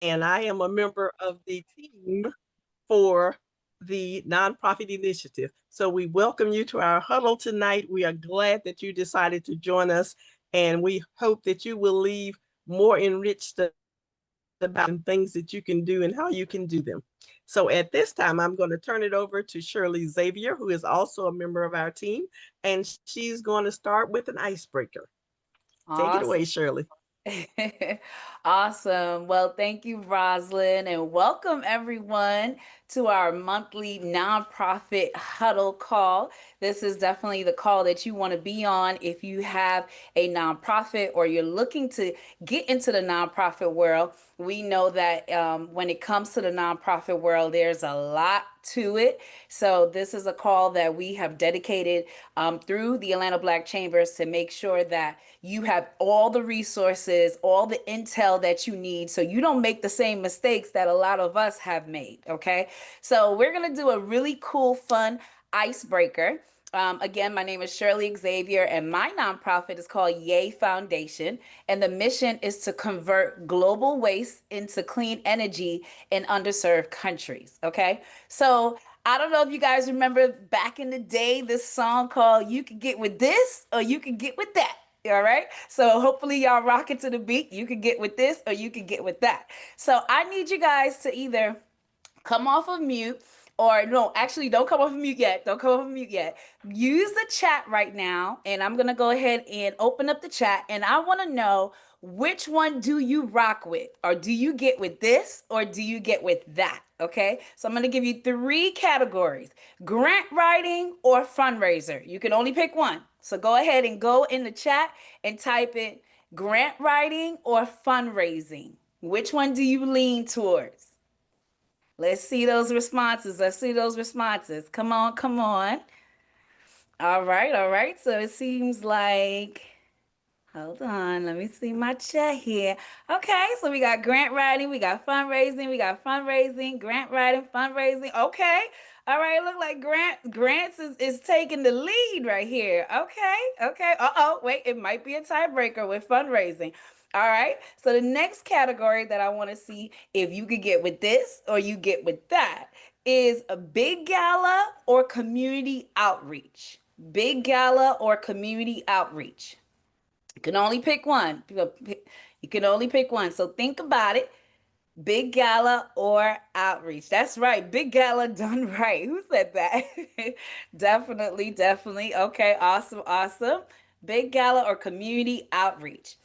and I am a member of the team for the nonprofit initiative. So we welcome you to our huddle tonight. We are glad that you decided to join us, and we hope that you will leave more enriched about things that you can do and how you can do them. So at this time, I'm going to turn it over to Shirley Xavier, who is also a member of our team, and she's going to start with an icebreaker. Take it Awesome. away, Shirley. Awesome. Well, thank you, Rosalin, and welcome everyone to our monthly nonprofit huddle call. This is definitely the call that you want to be on if you have a nonprofit or you're looking to get into the nonprofit world. We know that when it comes to the nonprofit world, there's a lot to it. So, this is a call that we have dedicated through the Atlanta Black Chambers to make sure that you have all the resources, all the intel that you need so you don't make the same mistakes that a lot of us have made. Okay. So, we're going to do a really cool, fun icebreaker. Again, my name is Shirley Xavier, and my nonprofit is called Yay Foundation. And the mission is to convert global waste into clean energy in underserved countries. Okay. So, I don't know if you guys remember back in the day, this song called You Can Get With This or You Can Get With That. All right. So hopefully y'all rock it to the beat. You can get with this or you can get with that. So I need you guys to either come off of mute or no, actually don't come off of mute yet. Don't come off of mute yet. Use the chat right now. And I'm going to go ahead and open up the chat. And I want to know, which one do you rock with? Or do you get with this or do you get with that? Okay. So I'm going to give you three categories: grant writing or fundraiser. You can only pick one. So go ahead and go in the chat and type in grant writing or fundraising. Which one do you lean towards? Let's see those responses. Let's see those responses. Come on, come on. All right, all right. So it seems like, hold on, let me see my chat here. Okay, so we got grant writing, we got fundraising, grant writing, fundraising. Okay. All right, look like Grants is taking the lead right here. Okay, okay. Uh-oh, wait, it might be a tiebreaker with fundraising. All right. So the next category that I want to see if you could get with this or you get with that is a big gala or community outreach. Big gala or community outreach. You can only pick one. You can only pick one. So think about it. Big gala or outreach. That's right. Big gala done right. Who said that? Definitely, definitely. Okay, awesome, awesome. Big gala or community outreach.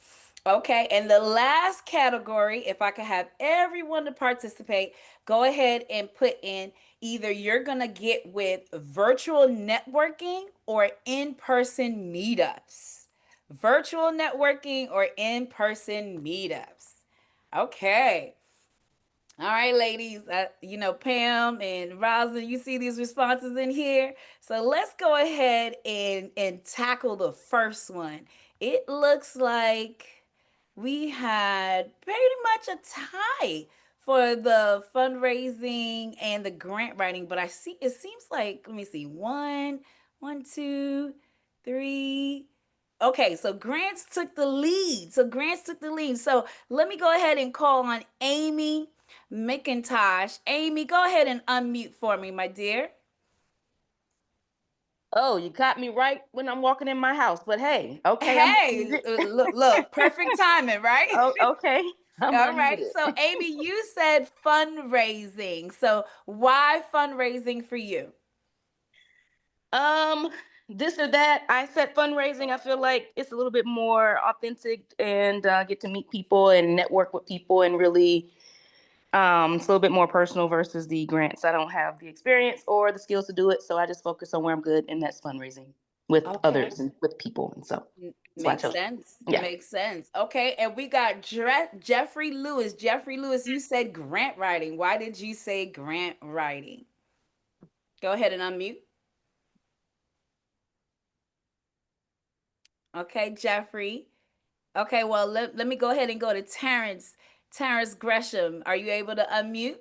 Okay, and the last category, if I could have everyone to participate, go ahead and put in either you're going to get with virtual networking or in person meetups. Virtual networking or in person meetups. Okay. All right, ladies. Pam and Rosa, you see these responses in here. So let's go ahead and tackle the first one. It looks like we had pretty much a tie for the fundraising and the grant writing, but I see it seems like, let me see, one, two, three. Okay, so Grants took the lead. So let me go ahead and call on Amy McIntosh. Amy, go ahead and unmute for me, my dear. Oh, you caught me right when I'm walking in my house. But hey, okay, I'm Hey, unmuted. look, perfect timing, right? Oh, okay, I'm All right. unmuted. So, Amy, you said fundraising. So, why fundraising for you? Um, this or that. I said fundraising. I feel like it's a little bit more authentic and get to meet people and network with people and really, it's a little bit more personal versus the grants. I don't have the experience or the skills to do it, so I just focus on where I'm good, and that's fundraising with Okay. others and with people, and so that's why I Makes chose. sense. Yeah. Makes sense. Okay. And we got Jeffrey Lewis. Jeffrey Lewis, you said grant writing. Why did you say grant writing? Go ahead and unmute. Okay, Jeffrey. Okay, well, let me go ahead and go to Terrence. Terrence Gresham. Are you able to unmute?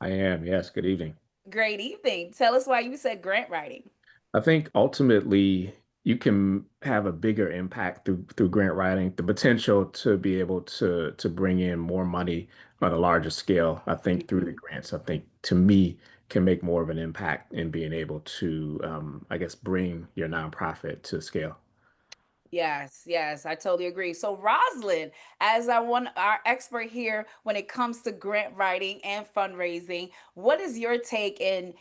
I am, yes. Good evening. Great evening. Tell us why you said grant writing. I think ultimately, you can have a bigger impact through grant writing, the potential to be able to bring in more money on a larger scale, I think through the Mhm. grants, I think to me can make more of an impact in being able to, I guess, bring your nonprofit to scale. Yes, yes, I totally agree. So, Roslyn, as I want our expert here when it comes to grant writing and fundraising, what is your take and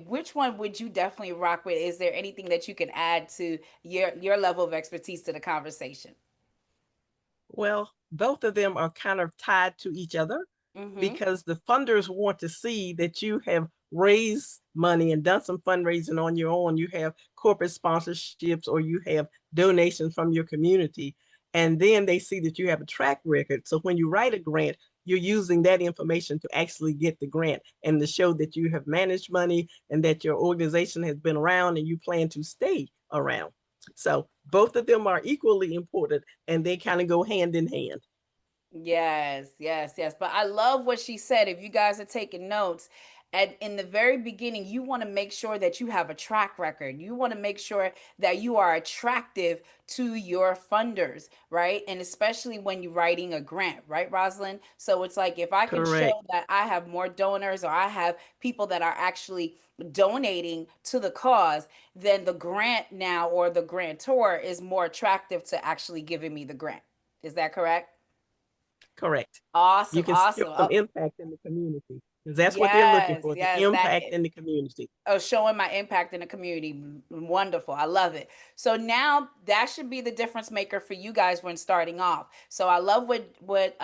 which one would you definitely rock with? Is there anything that you can add to your level of expertise to the conversation? Well, both of them are kind of tied to each other Mm-hmm. because the funders want to see that you have raised money and done some fundraising on your own. You have corporate sponsorships or you have donations from your community. And then they see that you have a track record. So when you write a grant, you're using that information to actually get the grant and to show that you have managed money and that your organization has been around and you plan to stay around. So both of them are equally important and they kind of go hand in hand. Yes, yes, yes. But I love what she said. If you guys are taking notes, and in the very beginning, you want to make sure that you have a track record. You want to make sure that you are attractive to your funders, right? And especially when you're writing a grant, right, Rosalind? So it's like if I can show Correct. that I have more donors or I have people that are actually donating to the cause, then the grant now or the grantor is more attractive to actually giving me the grant. Is that correct? Correct. You Awesome, can show awesome. some Oh, impact in the community because that's what they're looking yes, for, the yes, that impact in the community. showing my impact in the community. Wonderful. I love it. So now that should be the difference maker for you guys when starting off. So I love what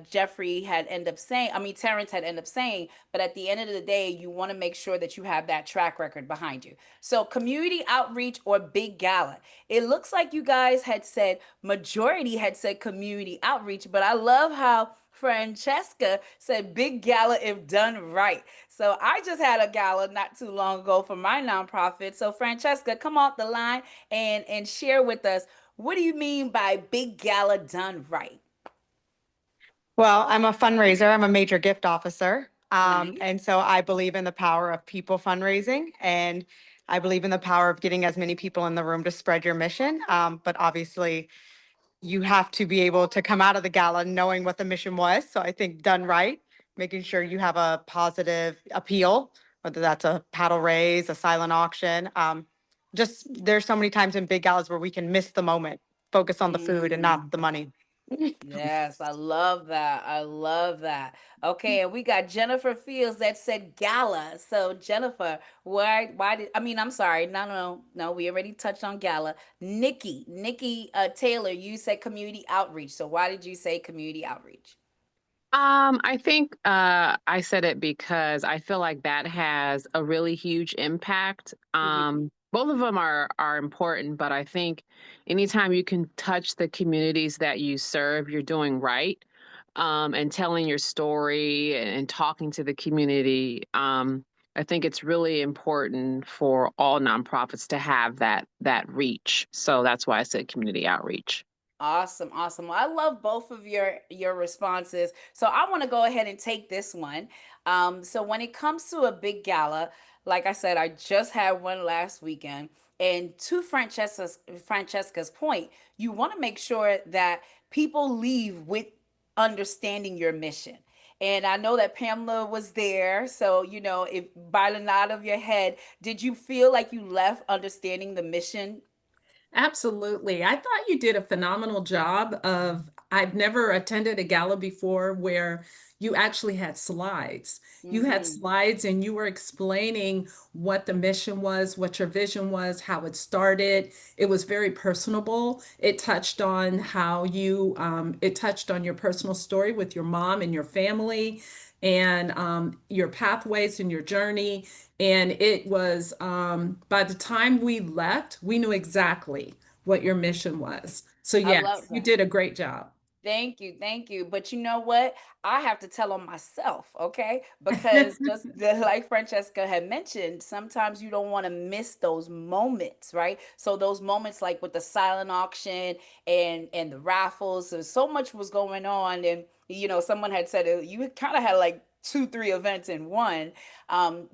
Jeffrey had ended up saying. I mean Terrence had ended up saying, but at the end of the day, you want to make sure that you have that track record behind you. So community outreach or big gala. It looks like you guys had said majority had said community outreach, but I love how Francesca said big gala if done right. So I just had a gala not too long ago for my nonprofit. So Francesca, come off the line and share with us, what do you mean by big gala done right? Well, I'm a fundraiser. I'm a major gift officer. Nice. And so I believe in the power of people fundraising and I believe in the power of getting as many people in the room to spread your mission. But obviously, you have to be able to come out of the gala knowing what the mission was. So I think done right, making sure you have a positive appeal, whether that's a paddle raise, a silent auction. Just there's so many times in big galas where we can miss the moment, focus on the food and Mm. not the money. Yes, I love that. I love that. Okay, and we got Jennifer Fields that said gala. So Jennifer, why did I mean I'm sorry, no, we already touched on gala. Nikki Taylor, you said community outreach. So why did you say community outreach? I think I said it because I feel like that has a really huge impact. Mhm. Both of them are important, but I think anytime you can touch the communities that you serve, you're doing right. And telling your story and talking to the community. I think it's really important for all nonprofits to have that reach. So that's why I said community outreach. Awesome, awesome. Well, I love both of your responses. So I want to go ahead and take this one. So when it comes to a big gala, like I said, I just had one last weekend. And to Francesca's point, you want to make sure that people leave with understanding your mission. And I know that Pamela was there. So, if by the nod of your head, did you feel like you left understanding the mission? Absolutely. I thought you did a phenomenal job of, I've never attended a gala before where you actually had slides. You had Mm-hmm. slides and you were explaining what the mission was, what your vision was, how it started. It was very personable. It touched on it touched on your personal story with your mom and your family and your pathways and your journey. And it was, by the time we left, we knew exactly what your mission was. So, I yes, love you that. did a great job. Thank you, thank you. But you know what? I have to tell on myself, okay? Because like Francesca had mentioned, sometimes you don't want to miss those moments, right? So those moments like with the silent auction and the raffles, so much was going on, and someone had said you kind of had like 2-3 events in one.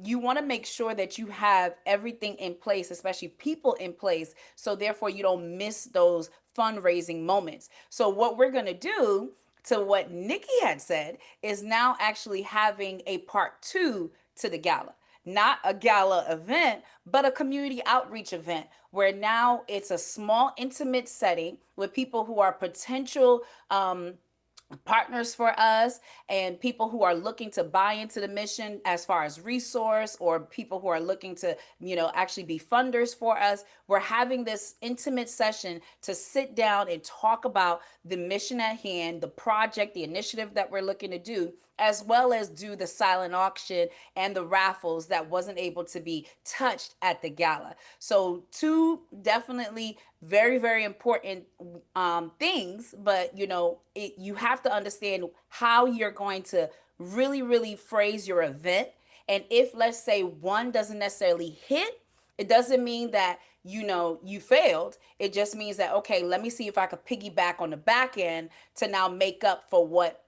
You want to make sure that you have everything in place, especially people in place, so therefore you don't miss those fundraising moments. So what we're going to do, to what Nikki had said, is now actually having a part 2 to the gala. Not a gala event, but a community outreach event where now it's a small, intimate setting with people who are potential partners for us and people who are looking to buy into the mission as far as resource, or people who are looking to, actually be funders for us. We're having this intimate session to sit down and talk about the mission at hand, the project, the initiative that we're looking to do, as well as do the silent auction and the raffles that wasn't able to be touched at the gala. So 2 definitely very, very important things, but you have to understand how you're going to really, really phrase your event. And if, let's say, one doesn't necessarily hit, it doesn't mean that you failed. It just means that, okay, let me see if I could piggyback on the back end to now make up for what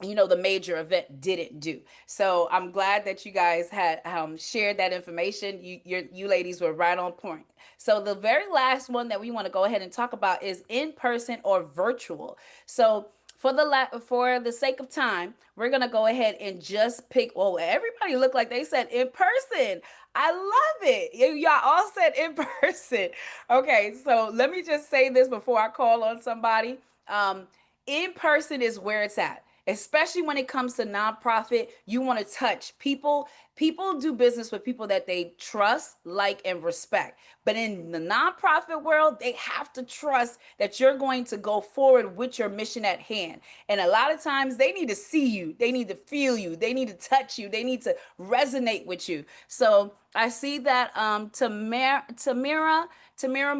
the major event didn't do. So I'm glad that you guys had shared that information. You ladies were right on point. So the very last one that we want to go ahead and talk about is in person or virtual. So for the sake of time, we're gonna go ahead and just pick. Well, everybody looked like they said in person. I love it. Y'all all said in person. Okay, so let me just say this before I call on somebody. In person is where it's at, especially when it comes to nonprofit. You want to touch people. People do business with people that they trust, like, and respect. But in the nonprofit world, they have to trust that you're going to go forward with your mission at hand. And a lot of times they need to see you, they need to feel you, they need to touch you, they need to resonate with you. So I see that Tamira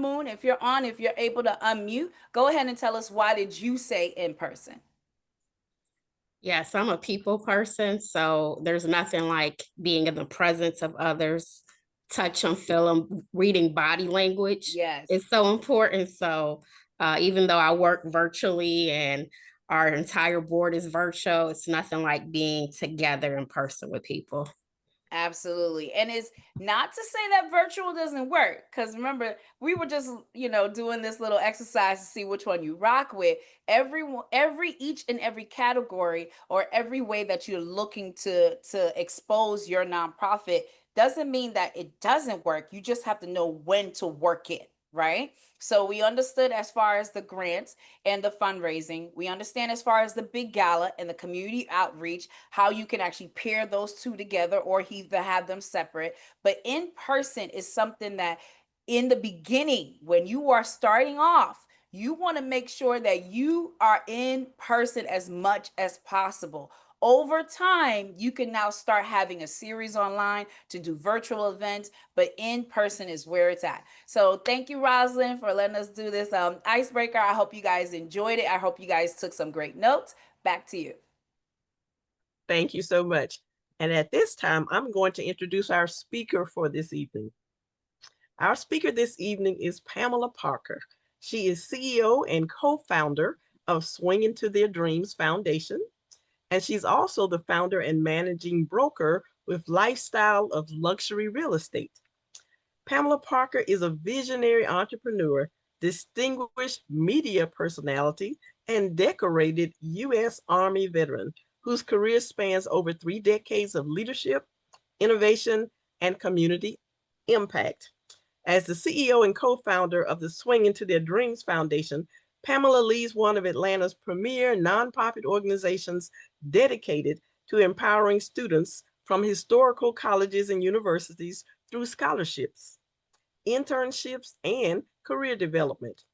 Moon, if you're able to unmute, go ahead and tell us, why did you say in person? Yes, I'm a people person, so there's nothing like being in the presence of others, touch them, feel them, reading body language. Yes. It's so important. So even though I work virtually and our entire board is virtual, it's nothing like being together in person with people. Absolutely. And it's not to say that virtual doesn't work, because remember, we were just, doing this little exercise to see which one you rock with. Each and every category, or every way that you're looking to expose your nonprofit, doesn't mean that it doesn't work. You just have to know when to work it, right? So we understood as far as the grants and the fundraising. We understand as far as the big gala and the community outreach, how you can actually pair those 2 together or either have them separate. But in person is something that, in the beginning, when you are starting off, you want to make sure that you are in person as much as possible. Over time, you can now start having a series online to do virtual events, but in person is where it's at. So thank you, Rosalin, for letting us do this icebreaker. I hope you guys enjoyed it. I hope you guys took some great notes. Back to you. Thank you so much. And at this time, I'm going to introduce our speaker for this evening. Our speaker this evening is Pamela Parker. She is CEO and co-founder of Swinging to Their Dreams Foundation, and she's also the founder and managing broker with Lifestyle of Luxury Real Estate. Pamela Parker is a visionary entrepreneur, distinguished media personality, and decorated U.S. Army veteran whose career spans over 3 decades of leadership, innovation, and community impact. As the CEO and co-founder of the Swinging to Their Dreams Foundation, Pamela leads one of Atlanta's premier nonprofit organizations dedicated to empowering students from historical colleges and universities through scholarships, internships, and career development.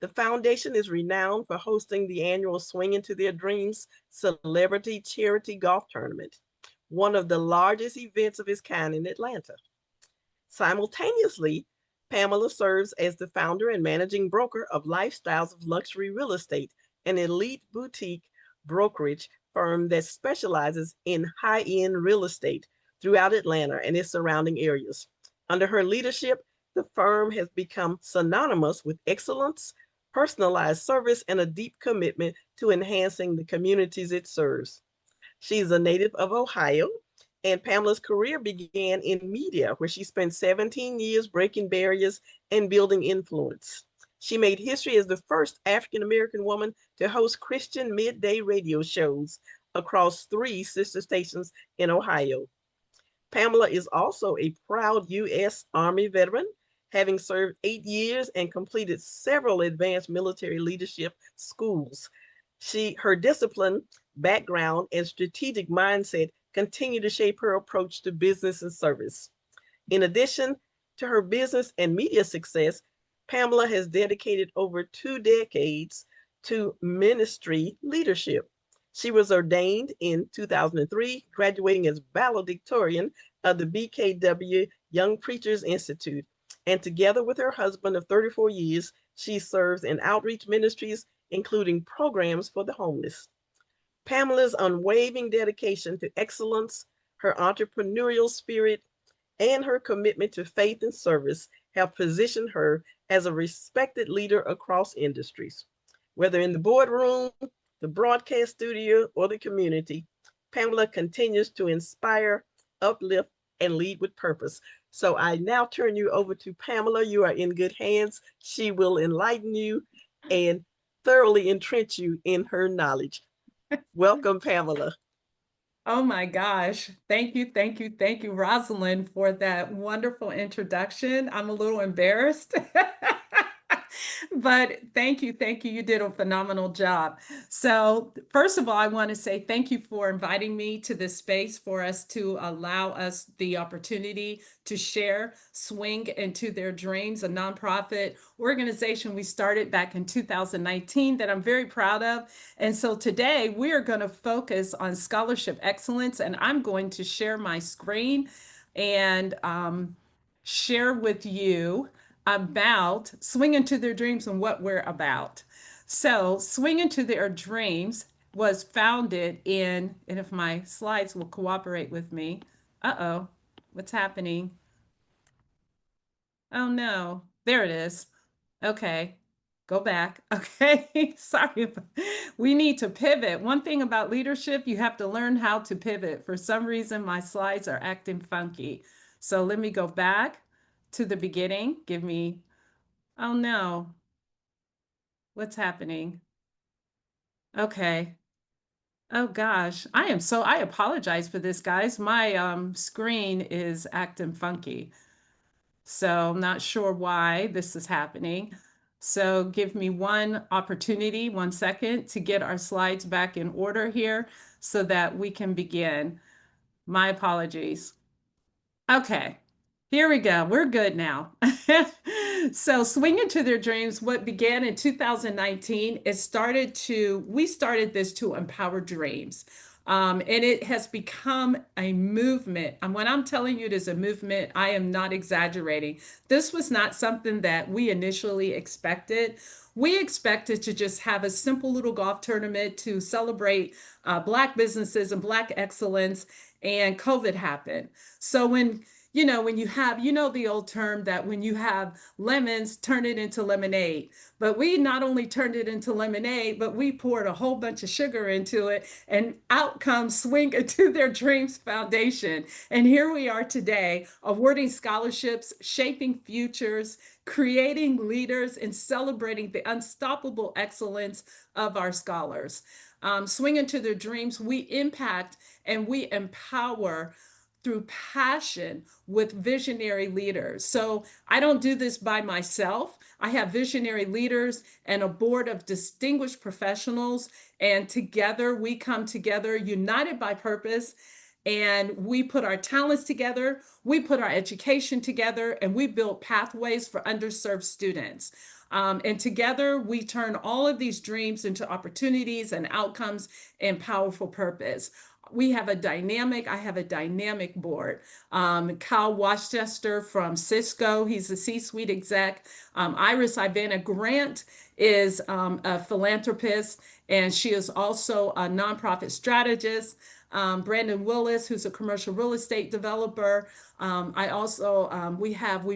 The foundation is renowned for hosting the annual Swinging to Their Dreams Celebrity Charity Golf Tournament, one of the largest events of its kind in Atlanta. Simultaneously, Pamela serves as the founder and managing broker of Lifestyles of Luxury Real Estate, an elite boutique brokerage firm that specializes in high-end real estate throughout Atlanta and its surrounding areas. Under her leadership, the firm has become synonymous with excellence, personalized service, and a deep commitment to enhancing the communities it serves. She's a native of Ohio, and Pamela's career began in media, where she spent 17 years breaking barriers and building influence. She made history as the first African American woman to host Christian midday radio shows across 3 sister stations in Ohio. Pamela is also a proud U.S. Army veteran, having served 8 years and completed several advanced military leadership schools. Her discipline, background, and strategic mindset continue to shape her approach to business and service. In addition to her business and media success, Pamela has dedicated over 2 decades to ministry leadership. She was ordained in 2003, graduating as valedictorian of the BKW Young Preachers Institute. And together with her husband of 34 years, she serves in outreach ministries, including programs for the homeless. Pamela's unwavering dedication to excellence, her entrepreneurial spirit, and her commitment to faith and service have positioned her as a respected leader across industries. Whether in the boardroom, the broadcast studio, or the community, Pamela continues to inspire, uplift, and lead with purpose. So I now turn you over to Pamela. You are in good hands. She will enlighten you and thoroughly entrench you in her knowledge. Welcome, Pamela. Oh my gosh. Thank you, thank you, thank you, Rosalin, for that wonderful introduction. I'm a little embarrassed. But thank you, thank you. You did a phenomenal job. So, first of all, I want to say thank you for inviting me to this space for us to allow us the opportunity to share Swing into Their Dreams, a nonprofit organization we started back in 2019 that I'm very proud of. And so today we are going to focus on scholarship excellence, and I'm going to share my screen and share with you about Swing into Their Dreams and what we're about. So, Swing into Their Dreams was founded in, and if my slides will cooperate with me, uh-oh, what's happening? Oh no, there it is. Okay, go back. Okay, sorry. We need to pivot. One thing about leadership, you have to learn how to pivot. For some reason, my slides are acting funky. So let me go back to the beginning. Give me, oh no, what's happening? Okay. Oh gosh, I apologize for this, guys. My screen is acting funky. So I'm not sure why this is happening. So give me one opportunity, 1 second to get our slides back in order here so that we can begin. My apologies. Okay, here we go. We're good now. So Swing into Their Dreams, what began in 2019, we started this to empower dreams. And it has become a movement. And when I'm telling you it is a movement, I am not exaggerating. This was not something that we initially expected. We expected to just have a simple little golf tournament to celebrate Black businesses and Black excellence, and COVID happened. So when you have, the old term that when you have lemons, turn it into lemonade. But we not only turned it into lemonade, but we poured a whole bunch of sugar into it, and out comes Swing into Their Dreams Foundation. And here we are today, awarding scholarships, shaping futures, creating leaders, and celebrating the unstoppable excellence of our scholars. Swing into Their Dreams, we impact and we empower through passion with visionary leaders. So I don't do this by myself. I have visionary leaders and a board of distinguished professionals, and together we come together united by purpose, and we put our talents together, we put our education together, and we build pathways for underserved students. And together we turn all of these dreams into opportunities and outcomes and powerful purpose. I have a dynamic board. Kyle Wachester from Cisco, he's a C-suite exec. Iris Ivana Grant is a philanthropist, and she is also a nonprofit strategist. Brandon Willis, who's a commercial real estate developer. We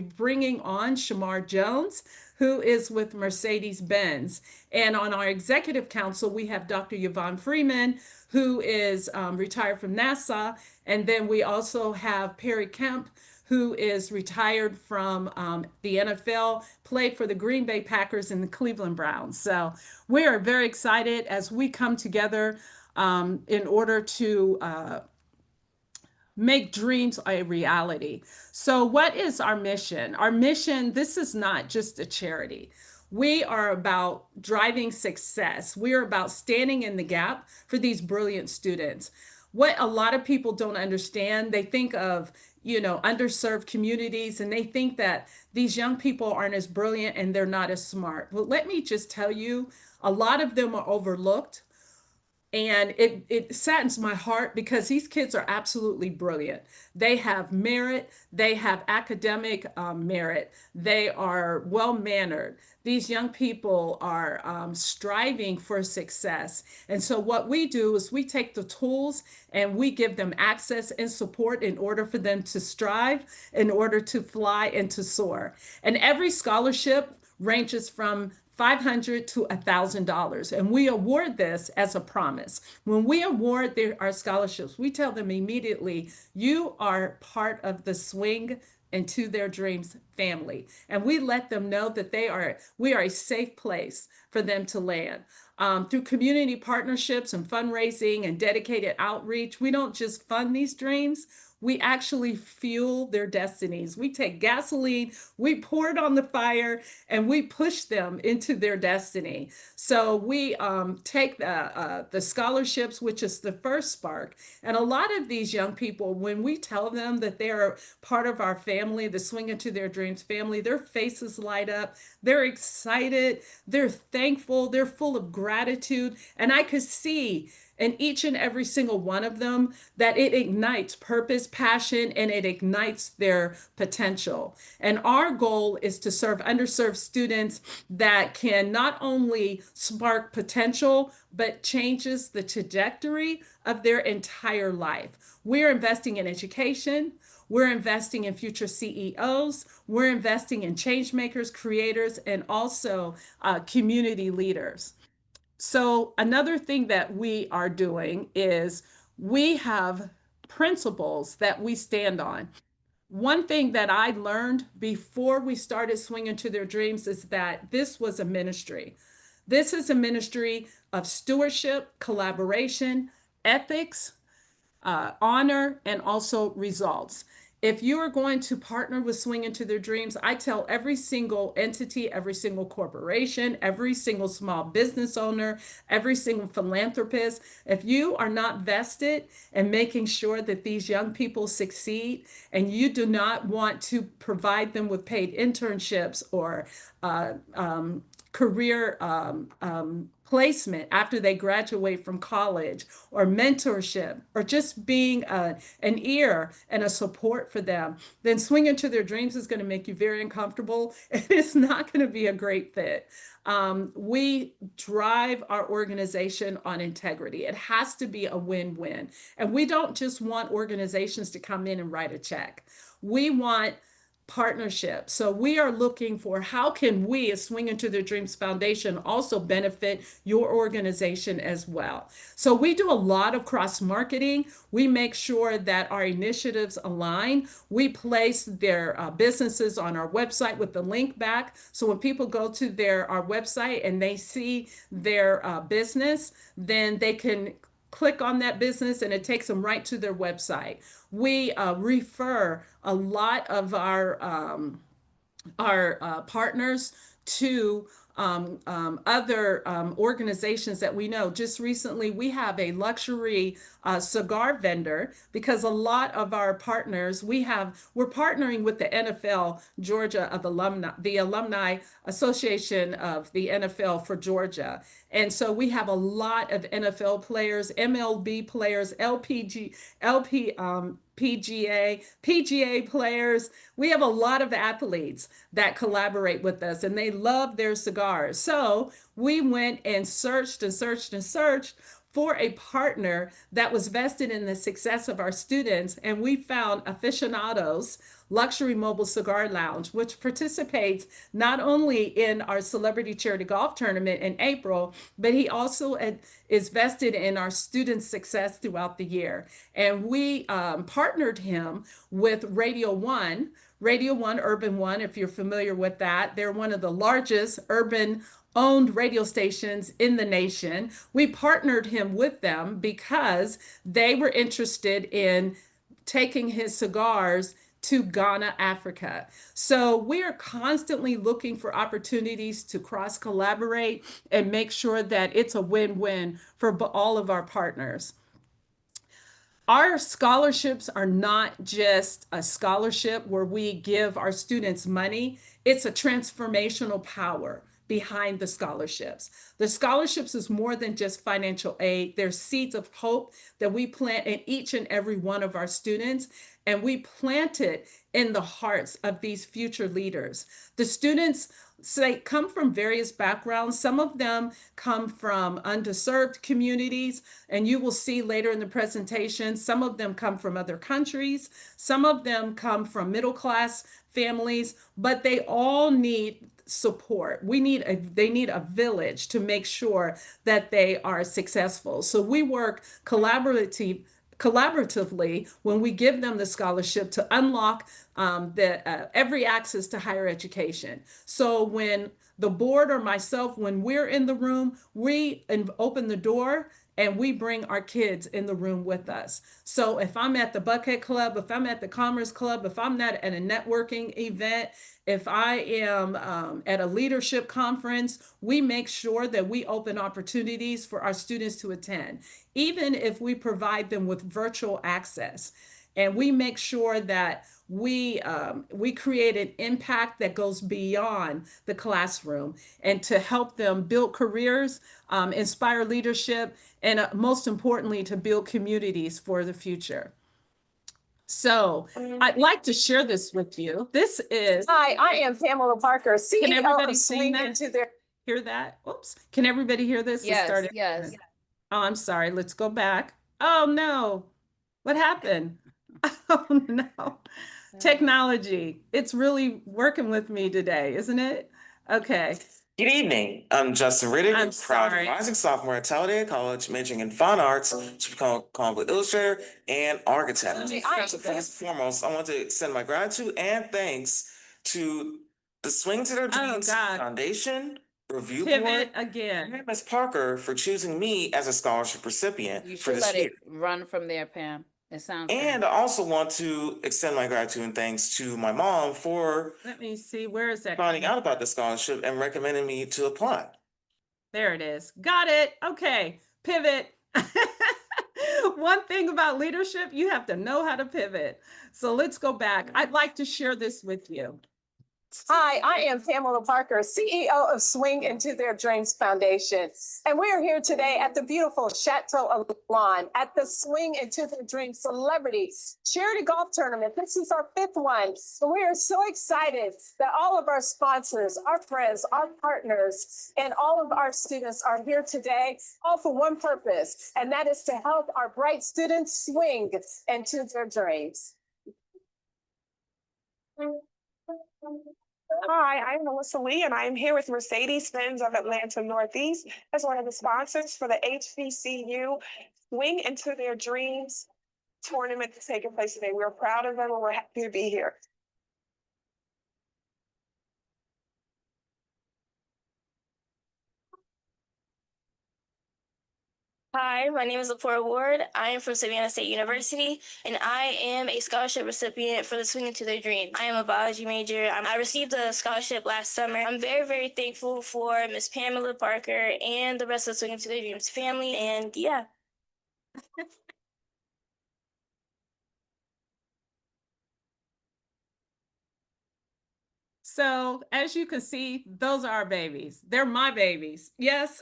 bringing on Shamar Jones, who is with Mercedes-Benz. And on our executive council, we have Dr. Yvonne Freeman, who is retired from NASA. And then we also have Perry Kemp, who is retired from the NFL, played for the Green Bay Packers and the Cleveland Browns. So we are very excited as we come together in order to make dreams a reality. So, what is our mission? Our mission, this is not just a charity. We are about driving success. We are about standing in the gap for these brilliant students. What a lot of people don't understand, they think of, underserved communities, and they think that these young people aren't as brilliant and they're not as smart. Well, let me just tell you, a lot of them are overlooked. And it saddens my heart because these kids are absolutely brilliant. They have merit, they have academic merit, they are well mannered. These young people are striving for success. And so, what we do is we take the tools and we give them access and support in order for them to strive, in order to fly and to soar. And every scholarship ranges from $500 to $1,000. And we award this as a promise. When we award our scholarships, we tell them immediately, you are part of the Swing into Their Dreams family. And we let them know that we are a safe place for them to land. Through community partnerships and fundraising and dedicated outreach, we don't just fund these dreams, we actually fuel their destinies. We take gasoline, we pour it on the fire, and we push them into their destiny. So we take the scholarships, which is the first spark. And a lot of these young people, when we tell them that they're part of our family, the Swing into Their Dreams family, their faces light up. They're excited. They're thankful. They're full of gratitude. And I could see in each and every single one of them that it ignites purpose, passion, and it ignites their potential. And our goal is to serve underserved students that can not only spark potential, but changes the trajectory of their entire life. We're investing in education. We're investing in future CEOs. We're investing in change makers, creators, and also community leaders. So another thing that we are doing is we have principles that we stand on. One thing that I learned before we started Swinging to Their Dreams is that this was a ministry. This is a ministry of stewardship, collaboration, ethics, honor, and also results. If you are going to partner with Swing into Their Dreams, I tell every single entity, every single corporation, every single small business owner, every single philanthropist, if you are not vested in making sure that these young people succeed and you do not want to provide them with paid internships or career placement after they graduate from college, or mentorship, or just being an ear and a support for them, then Swing into Their Dreams is going to make you very uncomfortable. It's not going to be a great fit. We drive our organization on integrity. It has to be a win-win. And we don't just want organizations to come in and write a check. We want partnership. So we are looking for how can we as Swing into Their Dreams Foundation also benefit your organization as well. So we do a lot of cross marketing. We make sure that our initiatives align. We place their businesses on our website with the link back. So when people go to our website and they see their business, then they can click on that business and it takes them right to their website. We refer a lot of our partners to other organizations that we know. Just recently, we have a luxury cigar vendor because a lot of our partners, we're partnering with the NFL Georgia of alumni, the Alumni Association of the NFL for Georgia. And so we have a lot of NFL players, MLB players, PGA players. We have a lot of athletes that collaborate with us and they love their cigars. So we went and searched for a partner that was vested in the success of our students. And we found Aficionados Luxury Mobile Cigar Lounge, which participates not only in our Celebrity Charity Golf Tournament in April, but he also is vested in our students' success throughout the year. And we partnered him with Radio One Urban One, if you're familiar with that. They're one of the largest urban owned radio stations in the nation. We partnered him with them because they were interested in taking his cigars to Ghana, Africa. So we are constantly looking for opportunities to cross collaborate and make sure that it's a win-win for all of our partners. Our scholarships are not just a scholarship where we give our students money. It's a transformational power behind the scholarships. The scholarships is more than just financial aid. They're seeds of hope that we plant in each and every one of our students, and we plant it in the hearts of these future leaders. The students come from various backgrounds. Some of them come from underserved communities, and you will see later in the presentation, some of them come from other countries. Some of them come from middle-class families, but they all need support. They need a village to make sure that they are successful. So we work collaboratively when we give them the scholarship to unlock every access to higher education. So when the board or myself, when we're in the room, we open the door and we bring our kids in the room with us. So if I'm at the Buckhead Club, if I'm at the Commerce Club, if I'm not at a networking event, if I am at a leadership conference, we make sure that we open opportunities for our students to attend, even if we provide them with virtual access. And we make sure that we create an impact that goes beyond the classroom and to help them build careers, inspire leadership, and most importantly, to build communities for the future. So I'd like to share this with you. This is. Hi, I am Pamela Parker, CEO Can everybody of sing that? Into Their. Hear that? Oops. Can everybody hear this? Yes, yes. Oh, I'm sorry. Let's go back. Oh, no. What happened? Oh, no. Technology. It's really working with me today, isn't it? Okay. Good evening. I'm Justin Riddick, I'm proud sorry. rising sophomore at Talladega College, majoring in fine arts to become a comic illustrator and architect. So first and foremost, I want to extend my gratitude and thanks to the Swing to Their Dreams Foundation, Review Pivot Board, again. and Ms. Parker for choosing me as a scholarship recipient You for should this let year. it run from there, Pam. It sounds And I also want to extend my gratitude and thanks to my mom for Let me see. Where is that? finding out about the scholarship and recommending me to apply. There it is. Got it. Okay. Pivot. One thing about leadership, you have to know how to pivot. So let's go back. I'd like to share this with you. Hi, I am Pamela Parker, CEO of Swing Into Their Dreams Foundation. And we are here today at the beautiful Chateau Lawn at the Swing Into Their Dreams Celebrity Charity Golf Tournament. This is our 5th one. And we are so excited that all of our sponsors, our friends, our partners, and all of our students are here today, all for one purpose, and that is to help our bright students swing into their dreams. Hi, I'm Melissa Lee, and I am here with Mercedes-Benz of Atlanta Northeast as one of the sponsors for the HBCU Swing Into Their Dreams tournament that's taking place today. We're proud of them and we're happy to be here. Hi, my name is Lepora Ward. I am from Savannah State University, and I am a scholarship recipient for the Swing Into Their Dreams. I am a biology major. I received a scholarship last summer. I'm very, very thankful for Miss Pamela Parker and the rest of the Swing Into Their Dreams family, and yeah. So as you can see, those are our babies. They're my babies. Yes.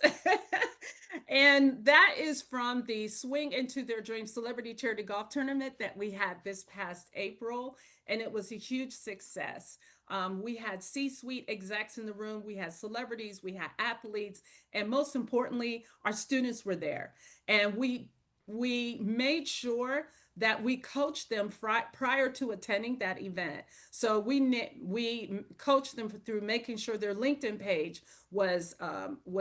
And that is from the Swing Into Their Dreams Celebrity Charity Golf Tournament that we had this past April. And it was a huge success. We had C-suite execs in the room, we had celebrities, we had athletes, and most importantly, our students were there. And we made sure that we coached them prior to attending that event. So we coached them through making sure their LinkedIn page was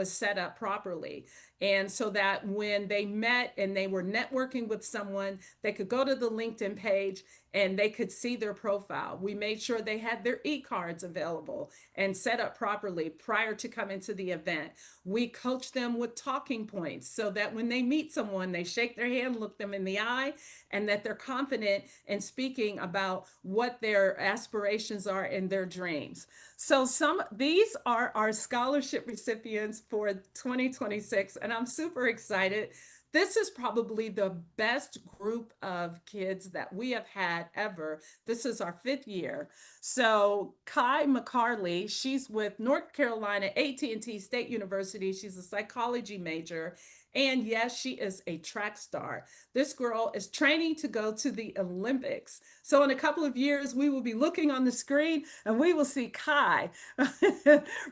set up properly, and so that when they met and they were networking with someone, they could go to the LinkedIn page and they could see their profile. We made sure they had their e-cards available and set up properly prior to coming to the event. We coach them with talking points so that when they meet someone, they shake their hand, look them in the eye, and that they're confident in speaking about what their aspirations are and their dreams. So these are our scholarship recipients for 2026, and I'm super excited. This is probably the best group of kids that we have had ever. This is our 5th year. So Kai McCarley, she's with North Carolina A&T State University. She's a psychology major. And yes, she is a track star. This girl is training to go to the Olympics. So in a couple of years, we will be looking on the screen and we will see Kai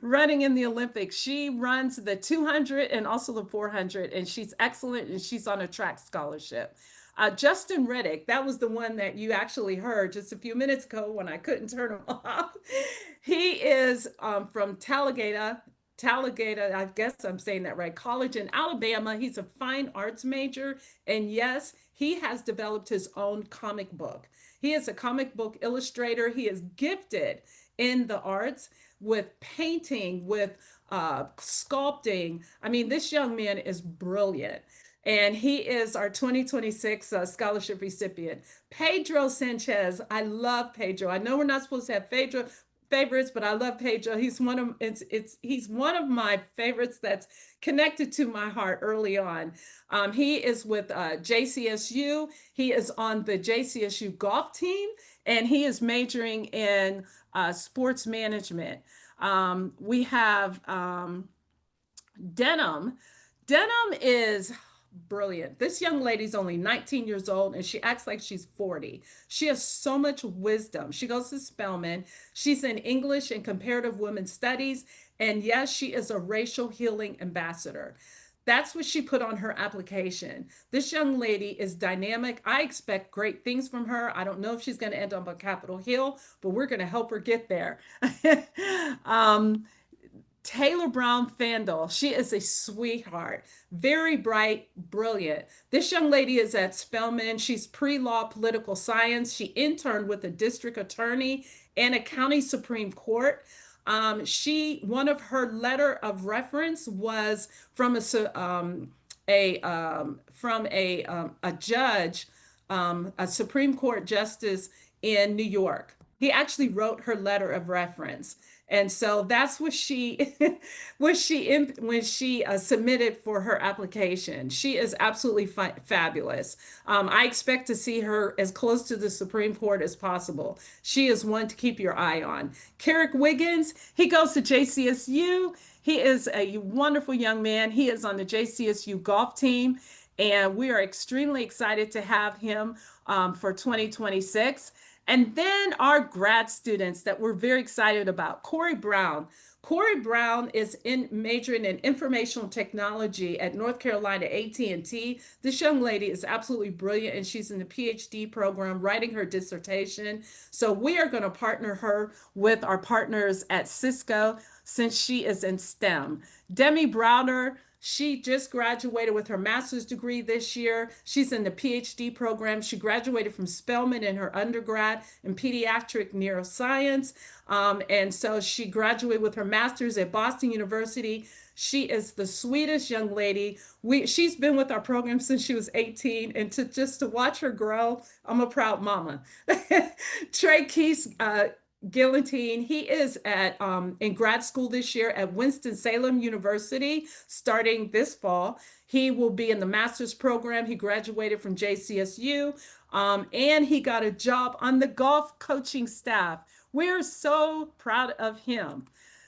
running in the Olympics. She runs the 200 and also the 400, and she's excellent, and she's on a track scholarship. Justin Reddick, that was the one that you actually heard just a few minutes ago when I couldn't turn him off. He is from Talladega, I guess I'm saying that right, college in Alabama. He's a fine arts major. And yes, he has developed his own comic book. He is a comic book illustrator. He is gifted in the arts with painting, with sculpting. I mean, this young man is brilliant. And he is our 2026 scholarship recipient. Pedro Sanchez. I love Pedro. I know we're not supposed to have Pedro favorites, but I love Pedro. He's one of my favorites that's connected to my heart early on. He is with JCSU. He is on the JCSU golf team, and he is majoring in sports management. We have Denim. Denim is brilliant. This young lady's only 19 years old and she acts like she's 40. She has so much wisdom. She goes to Spelman. She's in English and comparative women's studies. And yes, she is a racial healing ambassador. That's what she put on her application. This young lady is dynamic. I expect great things from her. I don't know if she's going to end up on Capitol Hill, but we're going to help her get there. Taylor Brown Fandle. She is a sweetheart, very bright, brilliant. This young lady is at Spelman. She's pre-law political science. She interned with a district attorney and a county Supreme Court. One of her letter of reference was from a judge, a Supreme Court justice in New York. He actually wrote her letter of reference. And so that's what she when she submitted for her application. She is absolutely fabulous. I expect to see her as close to the Supreme Court as possible. She is one to keep your eye on. Carrick Wiggins, he goes to JCSU. He is a wonderful young man. He is on the JCSU golf team, and we are extremely excited to have him for 2026. And then our grad students that we're very excited about. Corey Brown. Corey Brown is majoring in informational technology at North Carolina A&T. This young lady is absolutely brilliant, and she's in the PhD program writing her dissertation. So we are going to partner her with our partners at Cisco since she is in STEM. Demi Browder, she just graduated with her master's degree this year. She's in the PhD program. She graduated from Spelman in her undergrad in pediatric neuroscience. And so she graduated with her master's at Boston University. She is the sweetest young lady. She's been with our program since she was 18, and to watch her grow, I'm a proud mama. Trey Keys, Guillotine. He is in grad school this year at Winston-Salem University, starting this fall. He will be in the master's program. He graduated from JCSU, and he got a job on the golf coaching staff. We're so proud of him.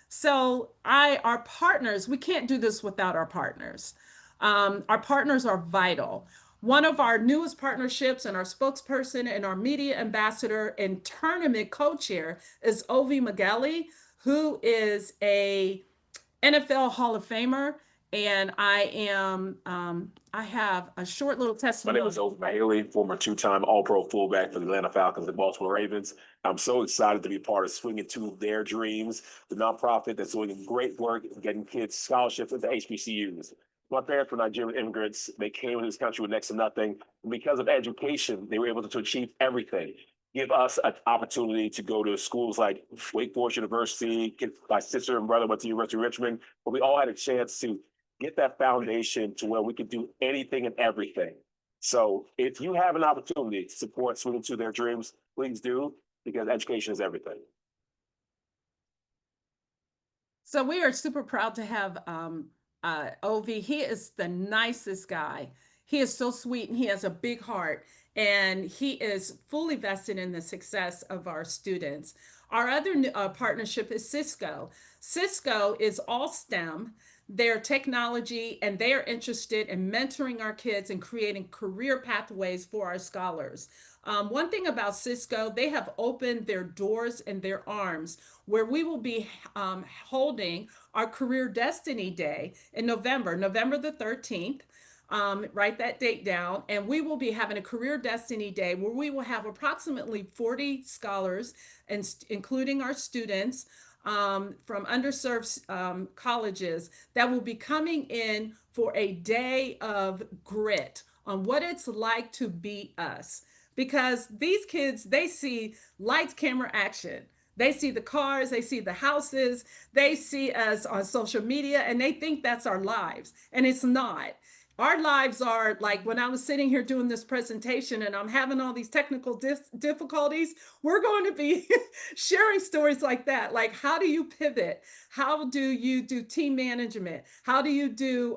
So our partners, we can't do this without our partners. Our partners are vital. One of our newest partnerships and our spokesperson and our media ambassador and tournament co-chair is Ovi Magali, who is a NFL Hall of Famer. And I have a short little My testimony. name is Ovi Bailey, former two-time All-Pro fullback for the Atlanta Falcons and Baltimore Ravens. I'm so excited to be part of Swinging to Their Dreams, the nonprofit that's doing great work getting kids scholarships into HBCUs. My parents were Nigerian immigrants. They came to this country with next to nothing. And because of education, they were able to achieve everything. Give us an opportunity to go to schools like Wake Forest University. My sister and brother went to University of Richmond, but we all had a chance to get that foundation to where we could do anything and everything. So if you have an opportunity to support Swinging to Their Dreams, please do, because education is everything. So we are super proud to have Ovi. He is the nicest guy. He is so sweet and he has a big heart, and he is fully vested in the success of our students. Our other partnership is Cisco. Cisco is all STEM. They're technology, and they are interested in mentoring our kids and creating career pathways for our scholars. One thing about Cisco, they have opened their doors and their arms where we will be holding our Career Destiny Day in November, November the 13th. Write that date down, and we will be having a Career Destiny Day where we will have approximately 40 scholars, and including our students from underserved colleges, that will be coming in for a day of grit on what it's like to be us. Because these kids, they see lights, camera, action. They see the cars, they see the houses, they see us on social media, and they think that's our lives. And it's not. Our lives are like when I was sitting here doing this presentation and I'm having all these technical difficulties, we're going to be sharing stories like that. Like, how do you pivot? How do you do team management? How do you do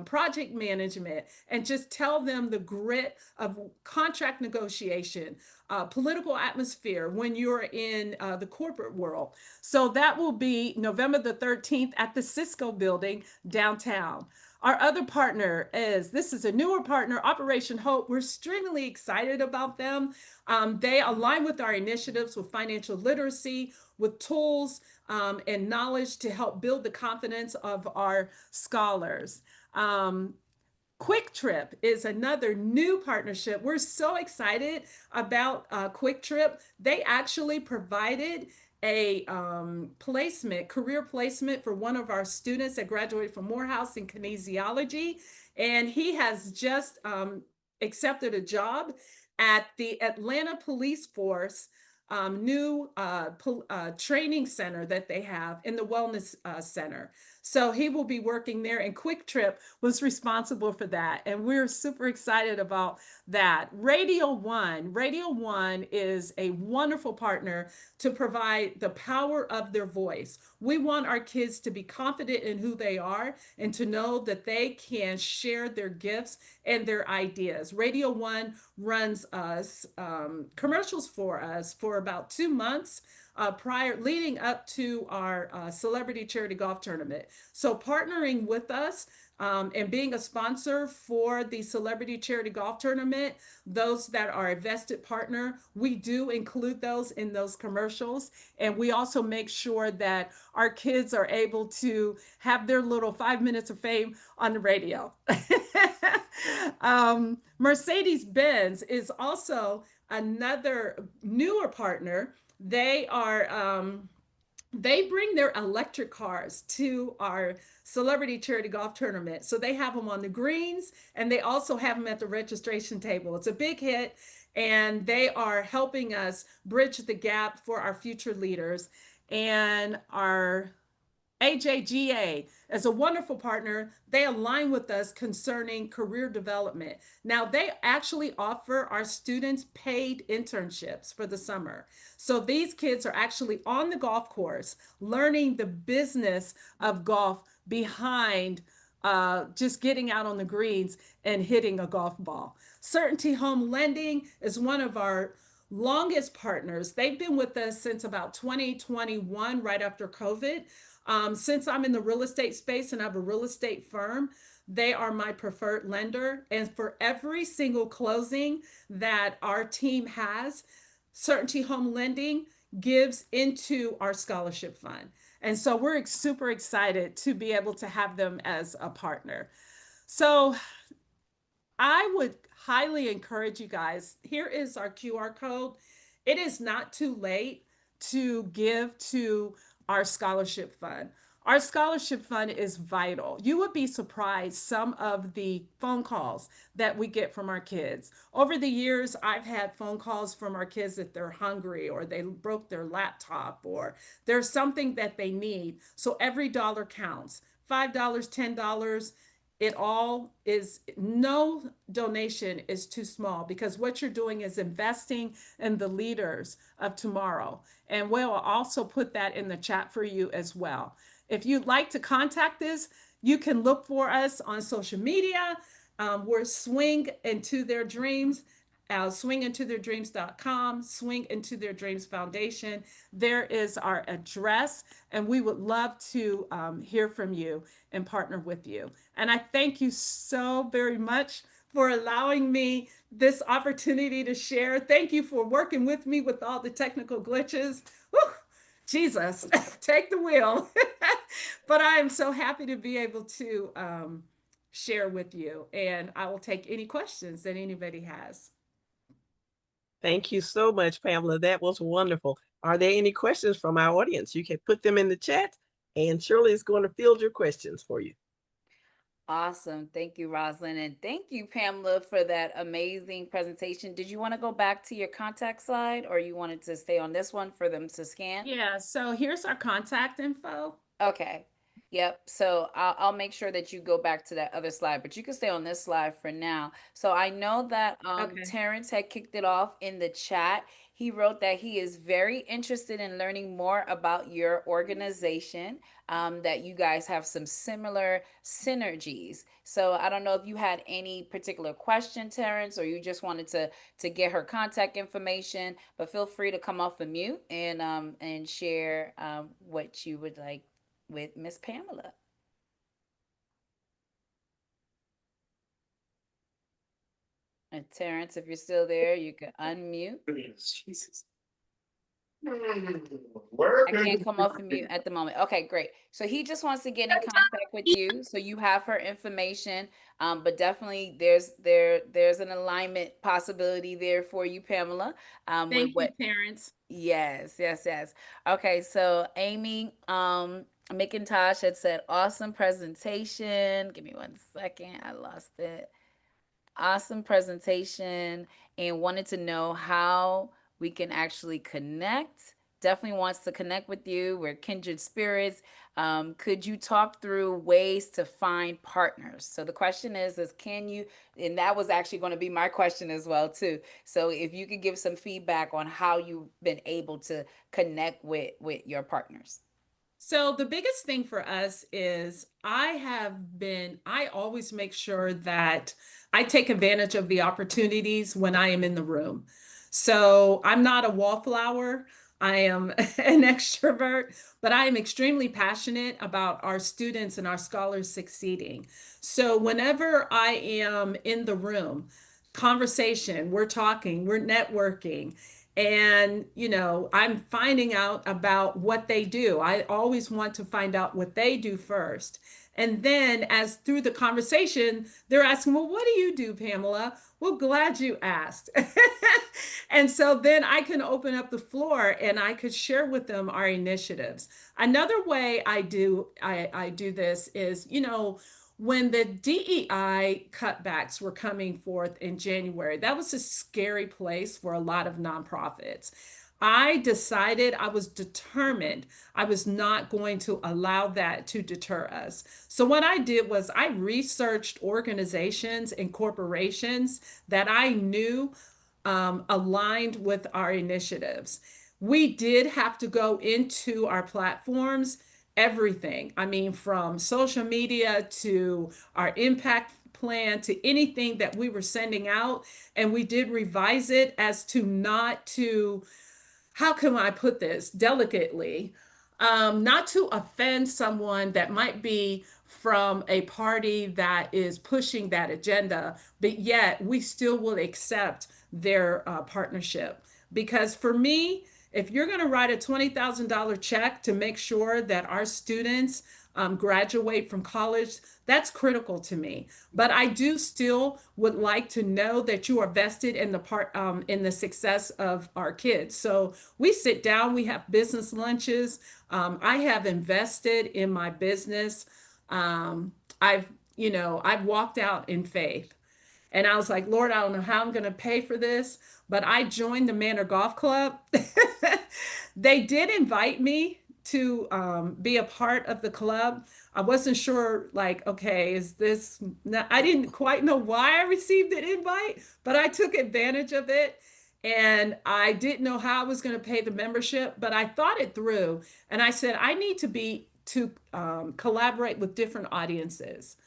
project management? And just tell them the grit of contract negotiation, political atmosphere when you're in the corporate world. So that will be November the 13th at the Cisco building downtown. Our other partner this is a newer partner, Operation Hope. We're extremely excited about them. They align with our initiatives with financial literacy, with tools and knowledge to help build the confidence of our scholars. Quick Trip is another new partnership. We're so excited about Quick Trip. They actually provided a career placement for one of our students that graduated from Morehouse in kinesiology. And he has just accepted a job at the Atlanta Police Force new training center that they have in the Wellness Center. So he will be working there, and Quick Trip was responsible for that. And we're super excited about that. Radio One is a wonderful partner to provide the power of their voice. We want our kids to be confident in who they are and to know that they can share their gifts and their ideas. Radio One runs us commercials for us for about 2 months leading up to our celebrity charity golf tournament. So partnering with us and being a sponsor for the celebrity charity golf tournament, those that are a vested partner, we do include those in those commercials. And we also make sure that our kids are able to have their little 5 minutes of fame on the radio. Mercedes-Benz is also another newer partner. They bring their electric cars to our celebrity charity golf tournament. So they have them on the greens and they also have them at the registration table. It's a big hit, and they are helping us bridge the gap for our future leaders. And our AJGA is a wonderful partner. They align with us concerning career development. Now, they actually offer our students paid internships for the summer. So these kids are actually on the golf course learning the business of golf behind just getting out on the greens and hitting a golf ball. Certainty Home Lending is one of our longest partners. They've been with us since about 2021, right after COVID. Since I'm in the real estate space and I have a real estate firm, they are my preferred lender. And for every single closing that our team has, Certainty Home Lending gives into our scholarship fund. And so we're super excited to be able to have them as a partner. So I would highly encourage you guys. Here is our QR code. It is not too late to give to our scholarship fund. Our scholarship fund is vital. You would be surprised some of the phone calls that we get from our kids. Over the years, I've had phone calls from our kids that they're hungry or they broke their laptop or there's something that they need. So every dollar counts. $5, $10, it all is, no donation is too small, because what you're doing is investing in the leaders of tomorrow. And we'll also put that in the chat for you as well. If you'd like to contact us, you can look for us on social media. We're Swing Into Their Dreams, swingintotheir dreams.com, Swing Into Their Dreams Foundation. There is our address, and we would love to hear from you and partner with you. And I thank you so very much for allowing me this opportunity to share. Thank you for working with me with all the technical glitches. Whew, Jesus, take the wheel. But I am so happy to be able to share with you, and I will take any questions that anybody has. Thank you so much, Pamela. That was wonderful. Are there any questions from our audience? You can put them in the chat, and Shirley is going to field your questions for you. Awesome. Thank you, Rosalin. And thank you, Pamela, for that amazing presentation. Did you want to go back to your contact slide, or you wanted to stay on this one for them to scan? Yeah, so here's our contact info. Okay. Yep. So I'll make sure that you go back to that other slide, but you can stay on this slide for now. So I know that Okay. Terrence had kicked it off in the chat. He wrote that he is very interested in learning more about your organization, that you guys have some similar synergies. So I don't know if you had any particular question, Terrence, or you just wanted to get her contact information, but feel free to come off the mute and share what you would like with Miss Pamela. And Terrence, if you're still there, you can unmute. Jesus. I can't come off of mute at the moment. Okay, great. So he just wants to get in contact with you, so you have her information. But definitely there's an alignment possibility there for you, Pamela. Thank you, Terrence. Yes. Okay, so Amy McIntosh had said, awesome presentation. Give me 1 second. I lost it. Awesome presentation, and wanted to know how we can actually connect. Definitely wants to connect with you. We're kindred spirits. Could you talk through ways to find partners? So the question is can you, and that was actually going to be my question as well too. So if you could give some feedback on how you've been able to connect with your partners. So the biggest thing for us is I always make sure that I take advantage of the opportunities when I am in the room. So I'm not a wallflower. I am an extrovert, but I am extremely passionate about our students and our scholars succeeding. So whenever I am in the room, conversation, we're talking, we're networking, and I'm finding out about what they do. I always want to find out what they do first, and then as through the conversation they're asking, well, what do you do, Pamela? Well, glad you asked. And so then I can open up the floor and I could share with them our initiatives. Another way I do this is, when the DEI cutbacks were coming forth in January, that was a scary place for a lot of nonprofits. I decided, I was determined, I was not going to allow that to deter us. So what I did was I researched organizations and corporations that I knew aligned with our initiatives. We did have to go into our platforms, everything. I mean, from social media to our impact plan to anything that we were sending out. And we did revise it as to not to, how can I put this delicately? not to offend someone that might be from a party that is pushing that agenda, but yet we still will accept their partnership. Because for me, if you're going to write a $20,000 check to make sure that our students graduate from college, that's critical to me. But I do still would like to know that you are vested in the in the success of our kids. So we sit down, we have business lunches. I have invested in my business. I've, I've walked out in faith. And I was like, Lord, I don't know how I'm going to pay for this, but I joined the Manor Golf Club. They did invite me to be a part of the club. I wasn't sure, like, okay, is this, I didn't quite know why I received an invite, but I took advantage of it. And I didn't know how I was going to pay the membership, but I thought it through. And I said, I need to collaborate with different audiences,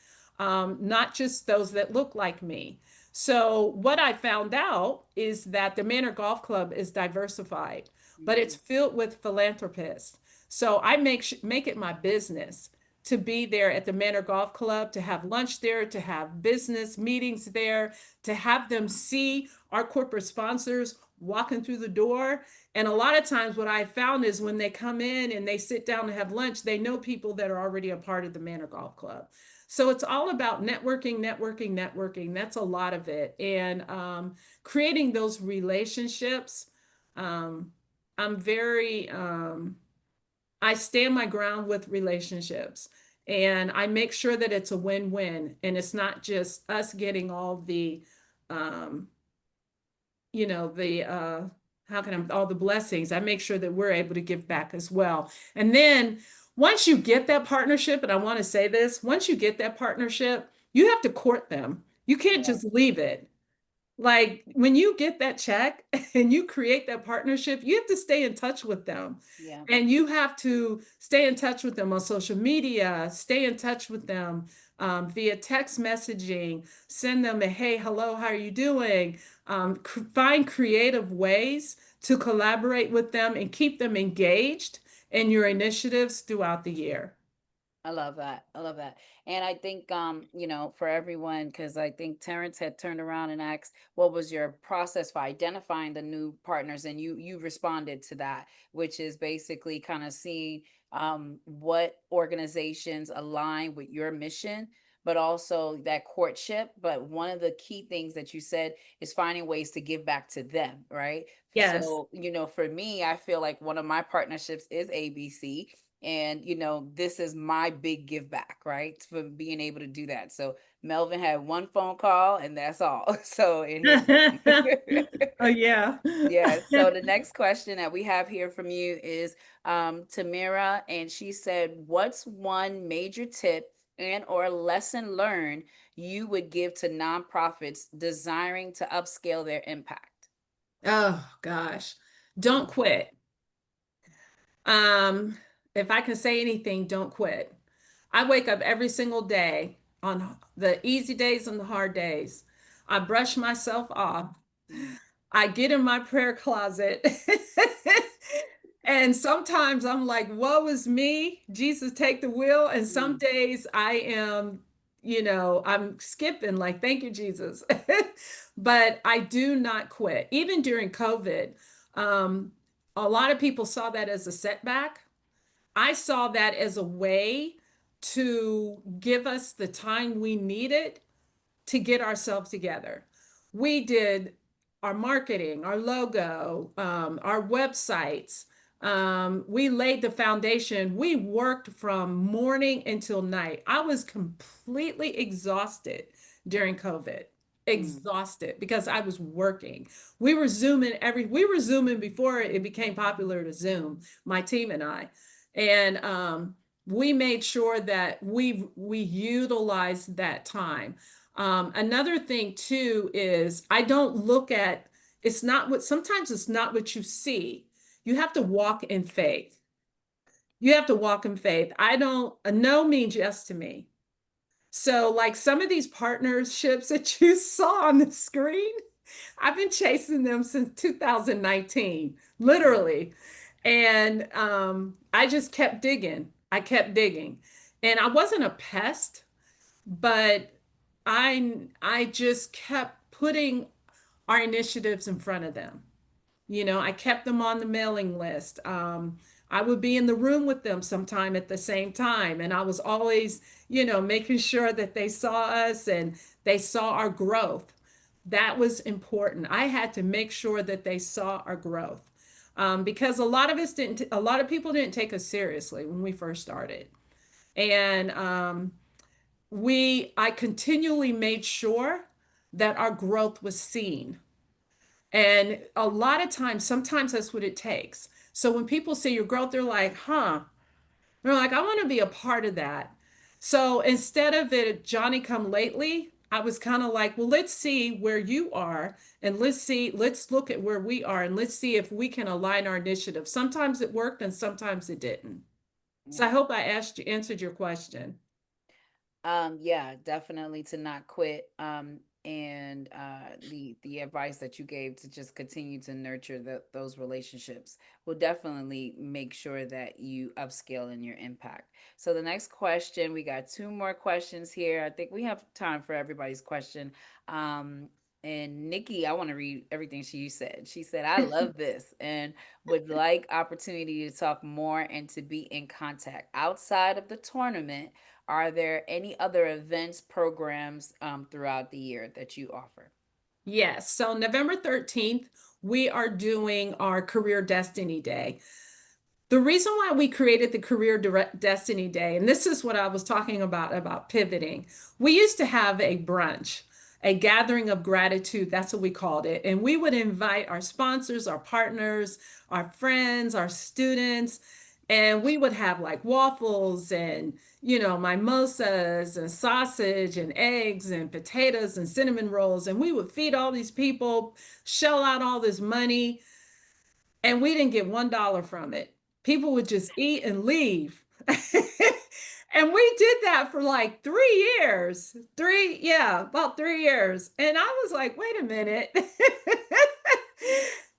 not just those that look like me. So what I found out is that the Manor Golf Club is diversified, but it's filled with philanthropists. So I make it my business to be there at the Manor Golf Club, to have lunch there, to have business meetings there, to have them see our corporate sponsors walking through the door. And a lot of times what I found is when they come in and they sit down to have lunch, they know people that are already a part of the Manor Golf Club. So it's all about networking, networking, networking. That's a lot of it. And creating those relationships. I'm very, I stand my ground with relationships, and I make sure that it's a win-win and it's not just us getting all the, um, the, how can I, all the blessings. I make sure that we're able to give back as well. And then once you get that partnership, and I want to say this, once you get that partnership, you have to court them. You can't just leave it. Like when you get that check and you create that partnership, you have to stay in touch with them. Yeah. And you have to stay in touch with them on social media, stay in touch with them via text messaging, send them a hey, hello, how are you doing? Find creative ways to collaborate with them and keep them engaged in your initiatives throughout the year. I love that. I love that. And I think, for everyone, because I think Terrence had turned around and asked, what was your process for identifying the new partners? And you responded to that, which is basically kind of seeing what organizations align with your mission, but also that courtship. But one of the key things that you said is finding ways to give back to them, right? Yes. So, for me, I feel like one of my partnerships is ABC. And this is my big give back, right? For being able to do that. So Melvin had one phone call and that's all. So Oh, yeah. yeah. So the next question that we have here from you is Tamira, and she said, what's one major tip and or lesson learned you would give to nonprofits desiring to upscale their impact? Oh, gosh. Don't quit. If I can say anything, don't quit. I wake up every single day on the easy days and the hard days. I brush myself off. I get in my prayer closet. And sometimes I'm like, woe is me. Jesus, take the wheel. And some days I am, I'm skipping, like, thank you, Jesus. But I do not quit. Even during COVID, a lot of people saw that as a setback. I saw that as a way to give us the time we needed to get ourselves together. We did our marketing, our logo, our websites. We laid the foundation. We worked from morning until night. I was completely exhausted during COVID. Exhausted because I was working. We were Zooming before it became popular to Zoom, my team and I. And we made sure that we utilized that time. Another thing too is I don't look at, sometimes it's not what you see. You have to walk in faith. You have to walk in faith. A no means yes to me. So like some of these partnerships that you saw on the screen, I've been chasing them since 2019, literally. And I just kept digging. I kept digging. And I wasn't a pest, but I just kept putting our initiatives in front of them. I kept them on the mailing list. I would be in the room with them sometime at the same time. And I was always, making sure that they saw us and they saw our growth. That was important. I had to make sure that they saw our growth. Because a lot of people didn't take us seriously when we first started. And I continually made sure that our growth was seen. And a lot of times, sometimes that's what it takes. So when people see your growth, they're like, huh, they're like, I want to be a part of that. So instead of it Johnny come lately, I was kind of like, well, let's see where you are and let's look at where we are and let's see if we can align our initiative. Sometimes it worked and sometimes it didn't. So I hope I answered your question. Yeah, definitely to not quit. And the advice that you gave to just continue to nurture those relationships will definitely make sure that you upscale in your impact. So the next question, we got two more questions here. I think we have time for everybody's question. And Nikki, I want to read everything she said. She said, I love this and would like opportunity to talk more and to be in contact outside of the tournament. Are there any other events, programs throughout the year that you offer? Yes. So November 13th, we are doing our Career Destiny Day. The reason why we created the Destiny Day, and this is what I was talking about pivoting. We used to have a brunch, a gathering of gratitude. That's what we called it. And we would invite our sponsors, our partners, our friends, our students, and we would have like waffles and, mimosas and sausage and eggs and potatoes and cinnamon rolls. And we would feed all these people, shell out all this money, and we didn't get $1 from it. People would just eat and leave. And we did that for like 3 years. About 3 years. And I was like, wait a minute.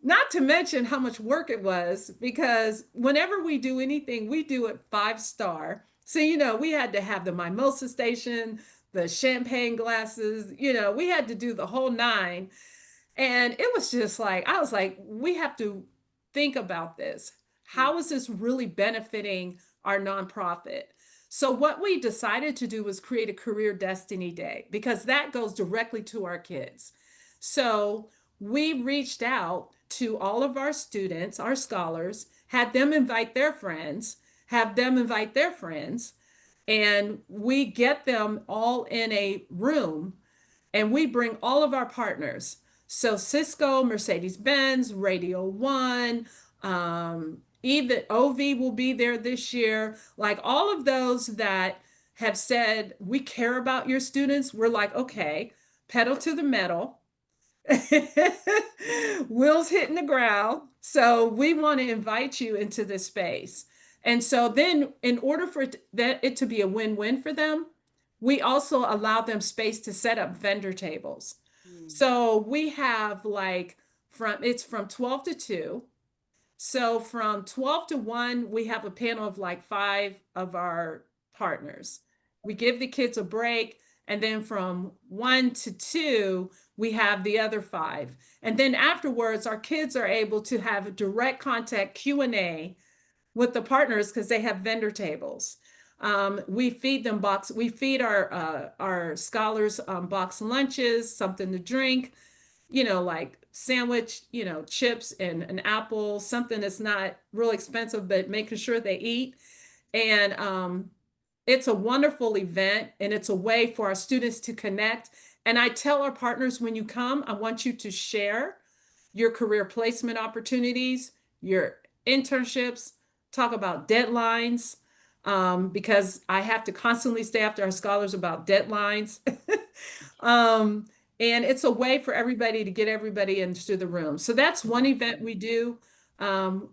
Not to mention how much work it was, because whenever we do anything, we do it 5-star. So, we had to have the mimosa station, the champagne glasses, we had to do the whole nine. And it was just like, I was like, we have to think about this. How is this really benefiting our nonprofit? So, what we decided to do was create a Career Destiny Day because that goes directly to our kids. So, we reached out to all of our students, our scholars, had them invite their friends, have them invite their friends, and we get them all in a room and we bring all of our partners. So Cisco, Mercedes-Benz, Radio One, even OV will be there this year. Like all of those that have said, we care about your students. We're like, okay, pedal to the metal. Wheels hitting the ground. So we want to invite you into this space. And so then in order for it to be a win-win for them, we also allow them space to set up vendor tables. So we have like it's from 12 to 2. So from 12 to 1, we have a panel of like 5 of our partners. We give the kids a break. And then from 1 to 2, we have the other 5. And then afterwards, our kids are able to have a direct contact Q&A with the partners because they have vendor tables. We feed our scholars box lunches, something to drink, like sandwich, chips and an apple, something that's not real expensive, but making sure they eat. And it's a wonderful event and it's a way for our students to connect. And I tell our partners, when you come, I want you to share your career placement opportunities, your internships, talk about deadlines, because I have to constantly stay after our scholars about deadlines. And it's a way for everybody to get everybody into the room. So that's one event we do.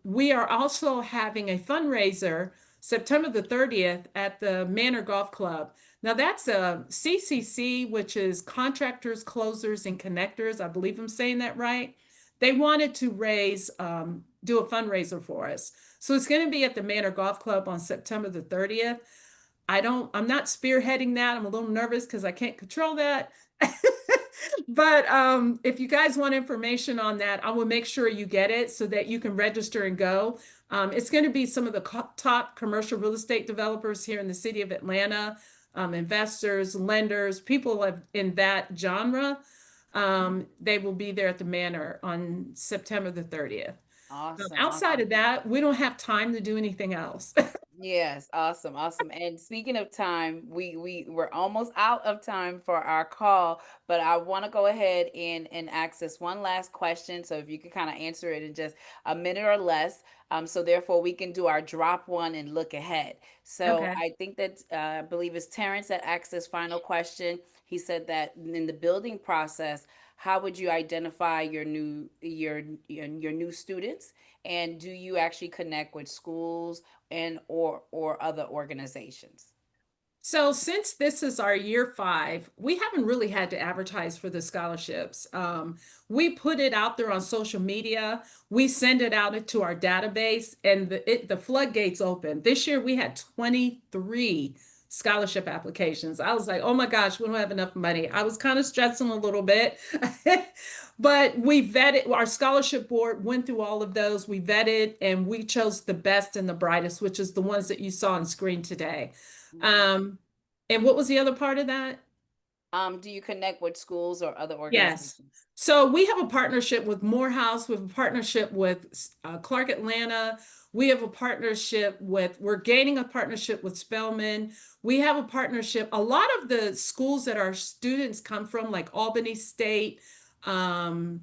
We are also having a fundraiser September the 30th at the Manor Golf Club. Now that's a CCC, which is Contractors, Closers, and Connectors. I believe I'm saying that right. they wanted to do a fundraiser for us. So it's going to be at the Manor Golf Club on September the 30th. I'm not spearheading that. I'm a little nervous because I can't control that. But if you guys want information on that, I will make sure you get it so that you can register and go. It's going to be some of the top commercial real estate developers here in the city of Atlanta, investors, lenders, people in that genre. They will be there at the Manor on September the 30th. Awesome. Outside Awesome. of that, we don't have time to do anything else. Yes, awesome, awesome. And speaking of time, we're almost out of time for our call, but I want to go ahead and ask this one last question. So if you could kind of answer it in just a minute or less, so therefore we can do our drop one and look ahead. So Okay. I think that I believe it's Terrence that asked this final question. He said that in the building process, how would you identify your new students? And do you actually connect with schools and or other organizations? So since this is our year 5, we haven't really had to advertise for the scholarships. We put it out there on social media. We send it out into our database, and the floodgates open. This year we had 23 scholarship applications. I was like, oh my gosh, we don't have enough money. I was kind of stressing a little bit. But we vetted, our scholarship board went through all of those. We vetted and we chose the best and the brightest, which is the ones that you saw on screen today. Okay. And what was the other part of that? Do you connect with schools or other Yes. organizations? So we have a partnership with Morehouse. We have a partnership with Clark Atlanta. We have a partnership we're gaining a partnership with Spelman. We have a partnership. A lot of the schools that our students come from, like Albany State, um,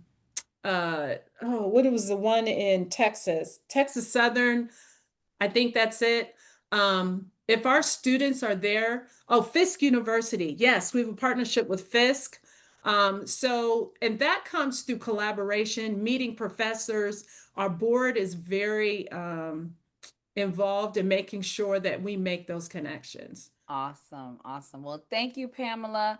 what was the one in Texas? Texas Southern. I think that's it. If our students are there, oh, Fisk University. Yes, we have a partnership with Fisk. And that comes through collaboration, meeting professors. Our board is very involved in making sure that we make those connections. Awesome, awesome. Well, thank you, Pamela,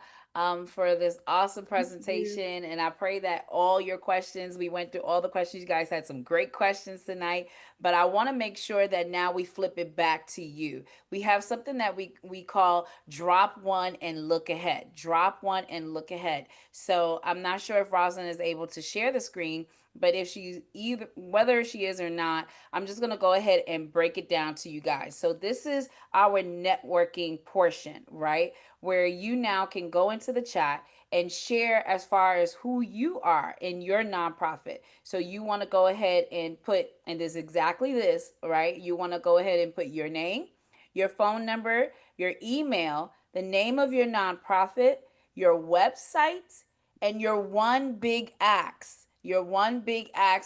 for this awesome presentation. And I pray that all your questions, we went through all the questions. You guys had some great questions tonight, but I want to make sure that now we flip it back to you. We have something that we call drop one and look ahead. Drop one and look ahead. So I'm not sure if Rosalyn is able to share the screen, but if she's either, whether she is or not, I'm just going to go ahead and break it down to you guys. So this is our networking portion, right? Where you now can go into the chat and share as far as who you are in your nonprofit. So you want to go ahead and put, and this is exactly this, right? You want to go ahead and put your name, your phone number, your email, the name of your nonprofit, your website, and your one big ask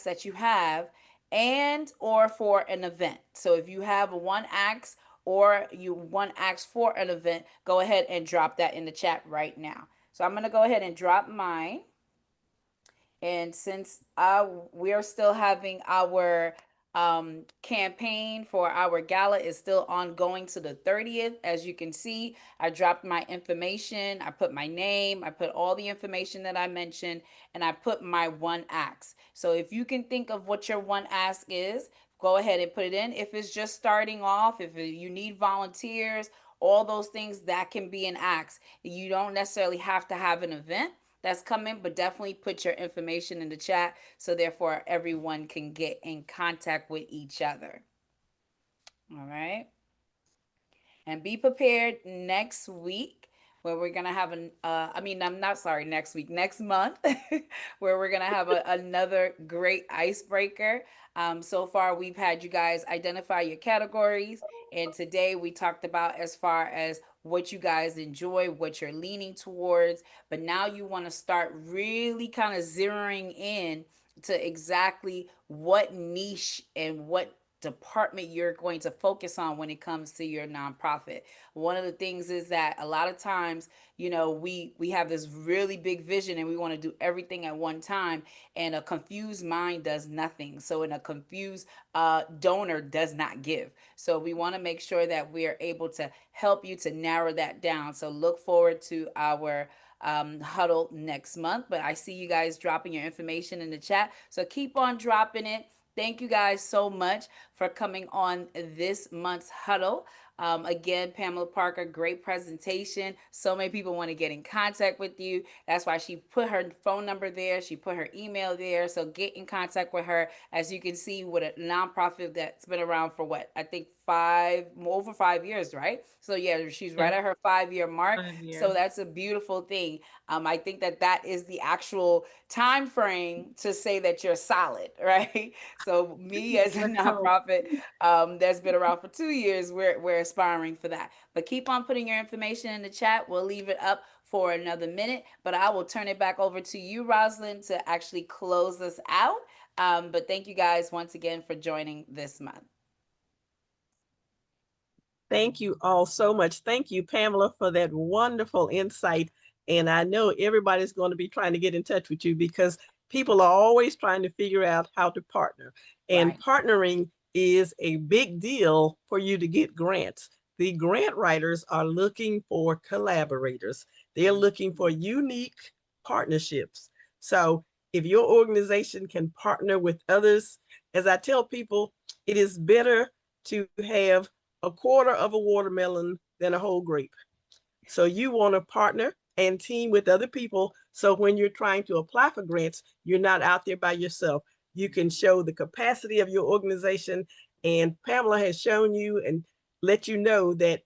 that you have, and or for an event. So if you have a one ask or you one ask for an event, go ahead and drop that in the chat right now. So I'm going to go ahead and drop mine. And since we are still having our campaign for our gala is still ongoing to the 30th. As you can see, I dropped my information. I put my name. I put all the information that I mentioned, and I put my one ask. So if you can think of what your one ask is, go ahead and put it in. If it's just starting off, if you need volunteers, all those things, that can be an ask. You don't necessarily have to have an event that's coming, but definitely put your information in the chat so therefore everyone can get in contact with each other. All right. And be prepared next week where we're gonna have I'm not sorry, next week, next month, where we're gonna have another great icebreaker. So far we've had you guys identify your categories, and today we talked about as far as what you guys enjoy, what you're leaning towards, but now you want to start really kind of zeroing in to exactly what niche and what department you're going to focus on when it comes to your nonprofit. One of the things is that a lot of times, you know, we have this really big vision and we want to do everything at one time, and a confused mind does nothing. So, and a confused donor does not give. So we want to make sure that we are able to help you to narrow that down. So look forward to our huddle next month. But I see you guys dropping your information in the chat, so keep on dropping it. Thank you guys so much for coming on this month's huddle. Again, Pamela Parker, great presentation. So many people want to get in contact with you. That's why she put her phone number there. She put her email there. So get in contact with her. As you can see, with a nonprofit that's been around for what? I think over 5 years, right? So yeah, she's right at her 5-year mark. So that's a beautiful thing. I think that is the actual time frame to say that you're solid, right? So me as a nonprofit that's been around for 2 years, we're aspiring for that. But keep on putting your information in the chat. We'll leave it up for another minute, but I will turn it back over to you, Rosalin, to actually close us out. But thank you guys once again for joining this month. Thank you all so much. Thank you, Pamela, for that wonderful insight. And I know everybody's going to be trying to get in touch with you because people are always trying to figure out how to partner. And partnering is a big deal for you to get grants. The grant writers are looking for collaborators. They're looking for unique partnerships. So if your organization can partner with others, as I tell people, it is better to have a quarter of a watermelon than a whole grape. So you want to partner and team with other people. So when you're trying to apply for grants, you're not out there by yourself. You can show the capacity of your organization. And Pamela has shown you and let you know that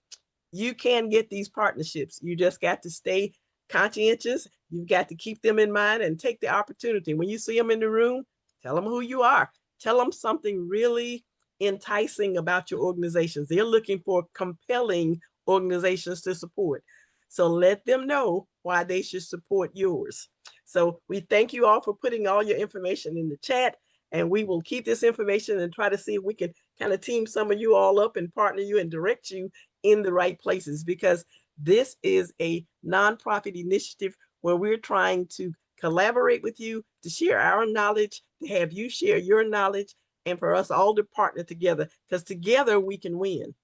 you can get these partnerships. You just got to stay conscientious. You've got to keep them in mind and take the opportunity. When you see them in the room, tell them who you are. Tell them something really enticing about your organizations. They're looking for compelling organizations to support. So let them know why they should support yours. So we thank you all for putting all your information in the chat, and we will keep this information and try to see if we can kind of team some of you all up and partner you and direct you in the right places, because this is a nonprofit initiative where we're trying to collaborate with you, to share our knowledge, to have you share your knowledge, and for us all to partner together, because together we can win.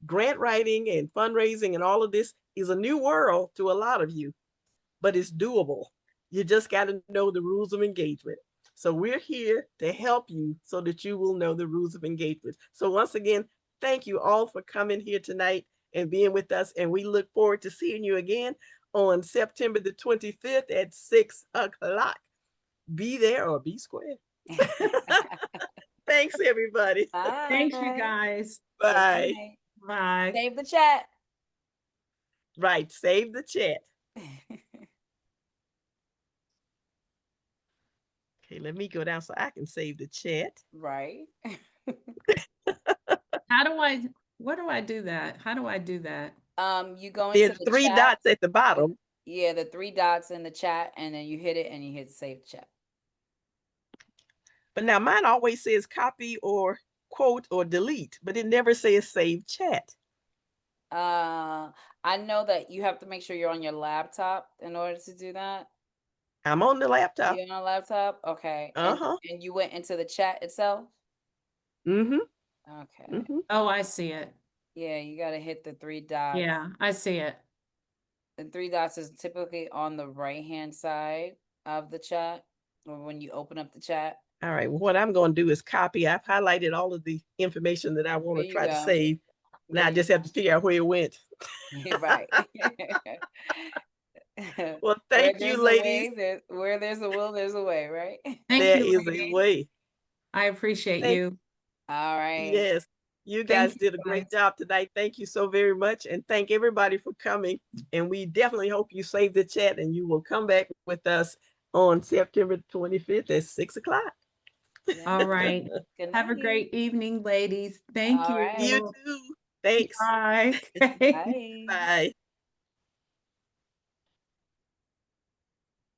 Grant writing and fundraising and all of this is a new world to a lot of you, but it's doable. You just got to know the rules of engagement. So we're here to help you so that you will know the rules of engagement. So once again, thank you all for coming here tonight and being with us. And we look forward to seeing you again on September the 25th at 6 o'clock. Be there or be square. Thanks, everybody. Bye. Thanks, you guys. Bye. Bye. Save the chat. Right, save the chat. Okay, let me go down so I can save the chat. Right. What do I do that? How do I do that? You go into There's the 3 chat. dots at the bottom. Yeah, the 3 dots in the chat, and then you hit it and you hit save chat. But now mine always says copy or quote or delete, but it never says save chat. I know that you have to make sure you're on your laptop in order to do that. I'm on the laptop. You're on a laptop? Okay. Uh-huh. And you went into the chat itself? Mm-hmm. Okay. Mm-hmm. Oh, I see it. Yeah, you got to hit the 3 dots. Yeah, I see it. The 3 dots is typically on the right-hand side of the chat, or when you open up the chat. All right, well, what I'm going to do is copy. I've highlighted all of the information that I want to try to save. Now I just have to figure out where it went. Right. Well, thank you, ladies. Where there's a will, there's a way, right? There is a way. I appreciate you. All right. Yes, you guys did a great job tonight. Thank you so very much. And thank everybody for coming. And we definitely hope you save the chat and you will come back with us on September 25th at 6 o'clock. All right. Have a great evening, ladies. Thank you. Right. You too. Thanks. Bye. Bye. Bye.